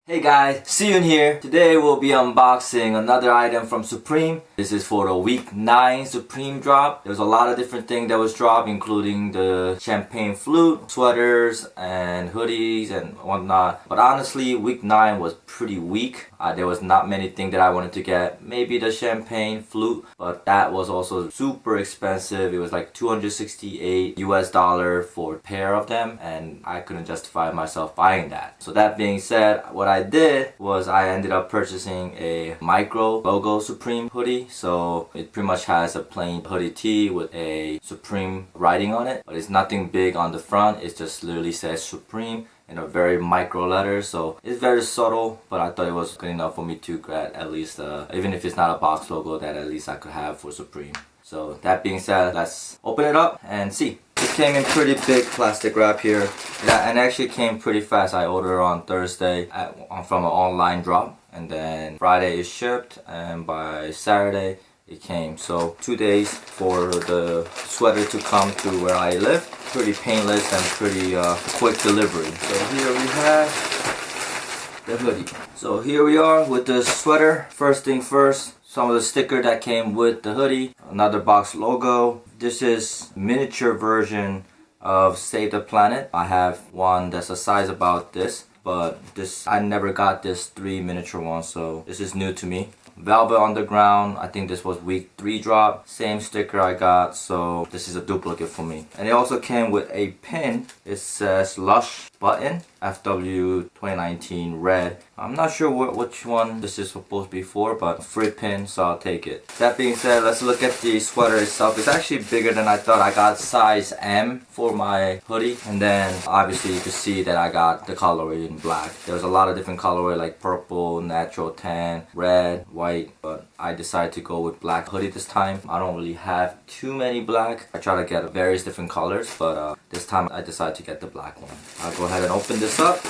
Hey guys, SUYOON here. Today we'll be unboxing another item from Supreme. This is for the week 9 Supreme drop. There's a lot of different things that was dropped, including the champagne flute, sweaters, and hoodies and whatnot. But honestly, week 9 was pretty weak. There was not many things that I wanted to get. Maybe the champagne flute, but that was also super expensive. It was like $268 US for a pair of them, and I couldn't justify myself buying that. So that being said, what I did was I ended up purchasing a micro logo Supreme hoodie. So it pretty much has a plain hoodie tee with a Supreme writing on it, but it's nothing big on the front. It just literally says Supreme in a very micro letter, so it's very subtle, but I thought it was good enough for me to get at least even if it's not a box logo, that at least I could have for Supreme. So that being said, let's open it up and see. It came in pretty big plastic wrap here. Yeah, and actually came pretty fast. I ordered on Thursday from an online drop, and then Friday it shipped, and by Saturday it came. So 2 days for the sweater to come to where I live. Pretty painless and pretty quick delivery. So here we have the hoodie. So here we are with the sweater. First thing first, some of the sticker that came with the hoodie. Another box logo. This is miniature version of Save the Planet. I have one that's a size about this, but I never got this 3 miniature one, so this is new to me. Velvet Underground, I think this was week 3 drop. Same sticker I got, so this is a duplicate for me. And it also came with a pin. It says Lush button, FW 2019 red. I'm not sure which one this is supposed to be for, but free pin, so I'll take it. That being said, let's look at the sweater itself. It's actually bigger than I thought. I got size M for my hoodie, and then obviously you can see that I got the colorway in black. There's a lot of different colorway like purple, natural tan, red, white, but I decided to go with black hoodie this time. I don't really have too many black. I try to get various different colors, but this time I decided to get the black one. I'll go ahead and open this up.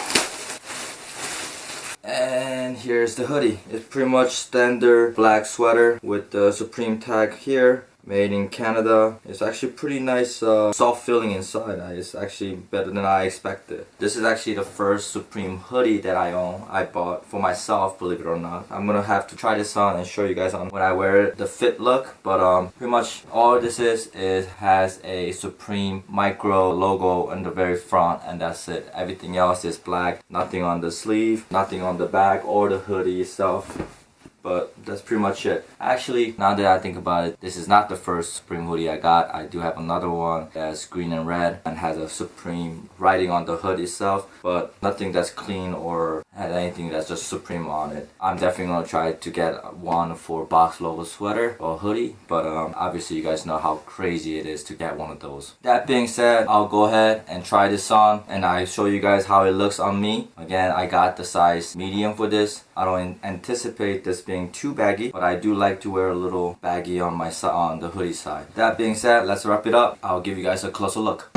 And here's the hoodie. It's pretty much standard black sweater with the Supreme tag here. Made in Canada. It's actually pretty nice, soft feeling inside. It's actually better than I expected. This is actually the first Supreme hoodie that I own. I bought for myself, believe it or not. I'm gonna have to try this on and show you guys on when I wear it, the fit look. But pretty much all this is has a Supreme micro logo in the very front, and that's it. Everything else is black. Nothing on the sleeve, nothing on the back or the hoodie itself. But that's pretty much it. Actually, now that I think about it, this is not the first Supreme hoodie I got. I do have another one that's green and red and has a Supreme writing on the hood itself, but nothing that's clean or had anything that's just Supreme on it. I'm definitely gonna try to get one for box logo sweater or hoodie, but obviously you guys know how crazy it is to get one of those. That being said, I'll go ahead and try this on, and I show you guys how it looks on me. Again, I got the size medium for this. I don't anticipate this being too baggy, but I do like to wear a little baggy on the hoodie side. That being said, let's wrap it up. I'll give you guys a closer look.